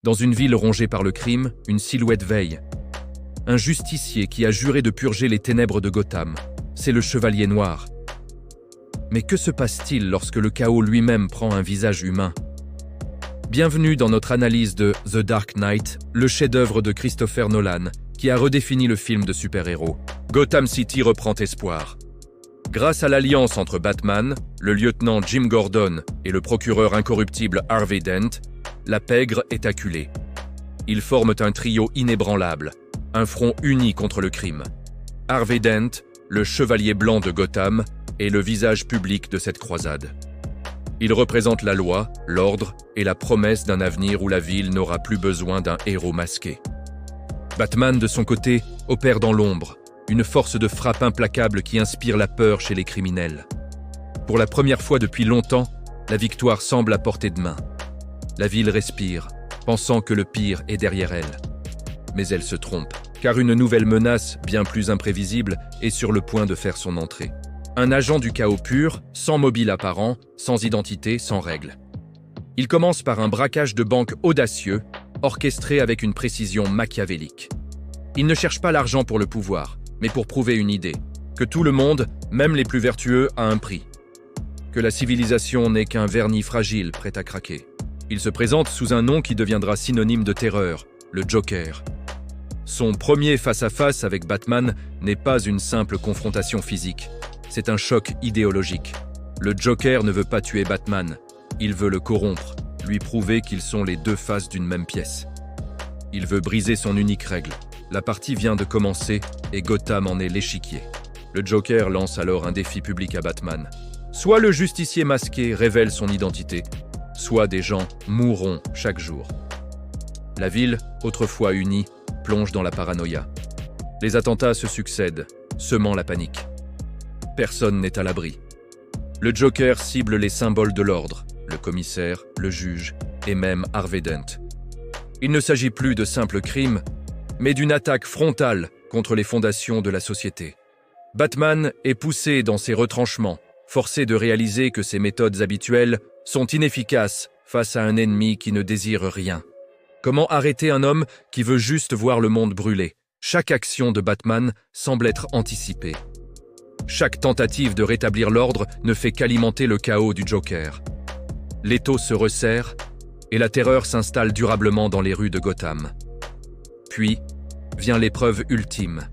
Dans une ville rongée par le crime, une silhouette veille. Un justicier qui a juré de purger les ténèbres de Gotham. C'est le Chevalier Noir. Mais que se passe-t-il lorsque le chaos lui-même prend un visage humain? Bienvenue dans notre analyse de The Dark Knight, le chef-d'œuvre de Christopher Nolan, qui a redéfini le film de super-héros. Gotham City reprend espoir. Grâce à l'alliance entre Batman, le lieutenant Jim Gordon et le procureur incorruptible Harvey Dent, la pègre est acculée. Ils forment un trio inébranlable, un front uni contre le crime. Harvey Dent, le chevalier blanc de Gotham, est le visage public de cette croisade. Il représente la loi, l'ordre et la promesse d'un avenir où la ville n'aura plus besoin d'un héros masqué. Batman, de son côté, opère dans l'ombre, une force de frappe implacable qui inspire la peur chez les criminels. Pour la première fois depuis longtemps, la victoire semble à portée de main. La ville respire, pensant que le pire est derrière elle. Mais elle se trompe, car une nouvelle menace, bien plus imprévisible, est sur le point de faire son entrée. Un agent du chaos pur, sans mobile apparent, sans identité, sans règles. Il commence par un braquage de banque audacieux, orchestré avec une précision machiavélique. Il ne cherche pas l'argent pour le pouvoir, mais pour prouver une idée, que tout le monde, même les plus vertueux, a un prix. Que la civilisation n'est qu'un vernis fragile prêt à craquer. Il se présente sous un nom qui deviendra synonyme de terreur, le Joker. Son premier face-à-face avec Batman n'est pas une simple confrontation physique. C'est un choc idéologique. Le Joker ne veut pas tuer Batman. Il veut le corrompre, lui prouver qu'ils sont les deux faces d'une même pièce. Il veut briser son unique règle. La partie vient de commencer et Gotham en est l'échiquier. Le Joker lance alors un défi public à Batman. Soit le justicier masqué révèle son identité, soit des gens mourront chaque jour. La ville, autrefois unie, plonge dans la paranoïa. Les attentats se succèdent, semant la panique. Personne n'est à l'abri. Le Joker cible les symboles de l'ordre, le commissaire, le juge et même Harvey Dent. Il ne s'agit plus de simples crimes, mais d'une attaque frontale contre les fondations de la société. Batman est poussé dans ses retranchements, forcé de réaliser que ses méthodes habituelles sont inefficaces face à un ennemi qui ne désire rien. Comment arrêter un homme qui veut juste voir le monde brûler? Chaque action de Batman semble être anticipée. Chaque tentative de rétablir l'ordre ne fait qu'alimenter le chaos du Joker. L'étau se resserre et la terreur s'installe durablement dans les rues de Gotham. Puis vient l'épreuve ultime.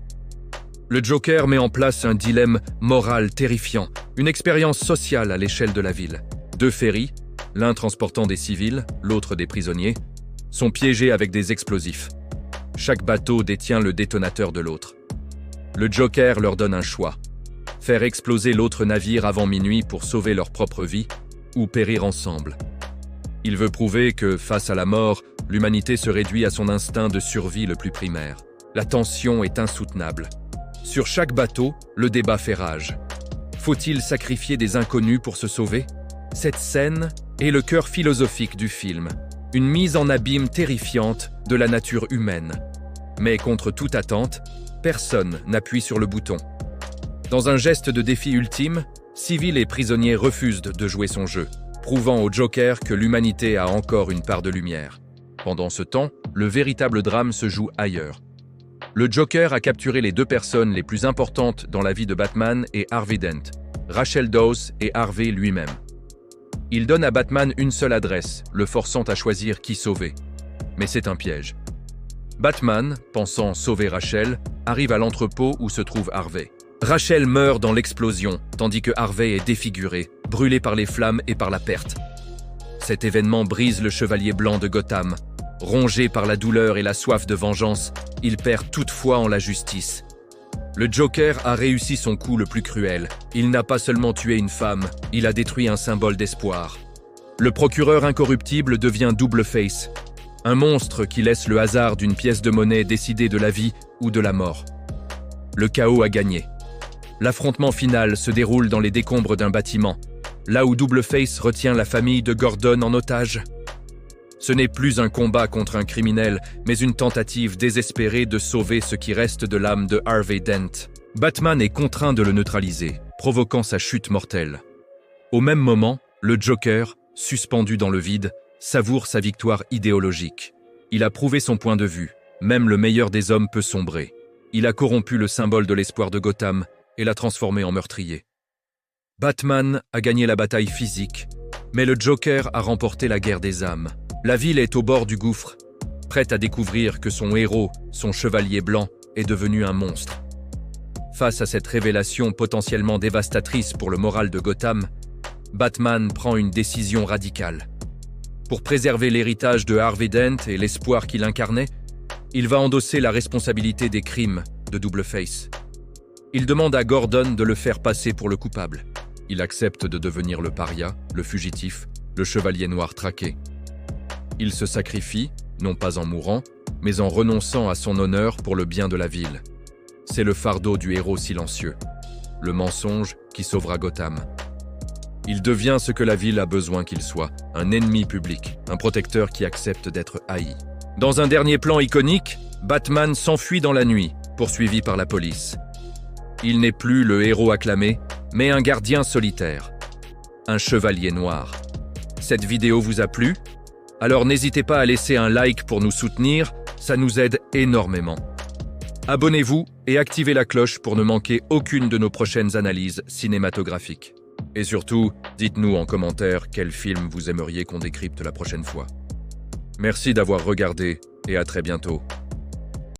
Le Joker met en place un dilemme moral terrifiant, une expérience sociale à l'échelle de la ville. Deux ferries, l'un transportant des civils, l'autre des prisonniers, sont piégés avec des explosifs. Chaque bateau détient le détonateur de l'autre. Le Joker leur donne un choix. Faire exploser l'autre navire avant minuit pour sauver leur propre vie, ou périr ensemble. Il veut prouver que, face à la mort, l'humanité se réduit à son instinct de survie le plus primaire. La tension est insoutenable. Sur chaque bateau, le débat fait rage. Faut-il sacrifier des inconnus pour se sauver? Cette scène est le cœur philosophique du film, une mise en abîme terrifiante de la nature humaine. Mais contre toute attente, personne n'appuie sur le bouton. Dans un geste de défi ultime, civils et prisonniers refusent de jouer son jeu, prouvant au Joker que l'humanité a encore une part de lumière. Pendant ce temps, le véritable drame se joue ailleurs. Le Joker a capturé les deux personnes les plus importantes dans la vie de Batman et Harvey Dent, Rachel Dawes et Harvey lui-même. Il donne à Batman une seule adresse, le forçant à choisir qui sauver. Mais c'est un piège. Batman, pensant sauver Rachel, arrive à l'entrepôt où se trouve Harvey. Rachel meurt dans l'explosion, tandis que Harvey est défiguré, brûlé par les flammes et par la perte. Cet événement brise le chevalier blanc de Gotham. Rongé par la douleur et la soif de vengeance, il perd toute foi en la justice. Le Joker a réussi son coup le plus cruel. Il n'a pas seulement tué une femme, il a détruit un symbole d'espoir. Le procureur incorruptible devient Double Face, un monstre qui laisse le hasard d'une pièce de monnaie décider de la vie ou de la mort. Le chaos a gagné. L'affrontement final se déroule dans les décombres d'un bâtiment, là où Double Face retient la famille de Gordon en otage. Ce n'est plus un combat contre un criminel, mais une tentative désespérée de sauver ce qui reste de l'âme de Harvey Dent. Batman est contraint de le neutraliser, provoquant sa chute mortelle. Au même moment, le Joker, suspendu dans le vide, savoure sa victoire idéologique. Il a prouvé son point de vue. Même le meilleur des hommes peut sombrer. Il a corrompu le symbole de l'espoir de Gotham et l'a transformé en meurtrier. Batman a gagné la bataille physique, mais le Joker a remporté la guerre des âmes. La ville est au bord du gouffre, prête à découvrir que son héros, son chevalier blanc, est devenu un monstre. Face à cette révélation potentiellement dévastatrice pour le moral de Gotham, Batman prend une décision radicale. Pour préserver l'héritage de Harvey Dent et l'espoir qu'il incarnait, il va endosser la responsabilité des crimes de Double Face. Il demande à Gordon de le faire passer pour le coupable. Il accepte de devenir le paria, le fugitif, le chevalier noir traqué. Il se sacrifie, non pas en mourant, mais en renonçant à son honneur pour le bien de la ville. C'est le fardeau du héros silencieux, le mensonge qui sauvera Gotham. Il devient ce que la ville a besoin qu'il soit, un ennemi public, un protecteur qui accepte d'être haï. Dans un dernier plan iconique, Batman s'enfuit dans la nuit, poursuivi par la police. Il n'est plus le héros acclamé, mais un gardien solitaire, un chevalier noir. Cette vidéo vous a plu? Alors n'hésitez pas à laisser un like pour nous soutenir, ça nous aide énormément. Abonnez-vous et activez la cloche pour ne manquer aucune de nos prochaines analyses cinématographiques. Et surtout, dites-nous en commentaire quel film vous aimeriez qu'on décrypte la prochaine fois. Merci d'avoir regardé et à très bientôt.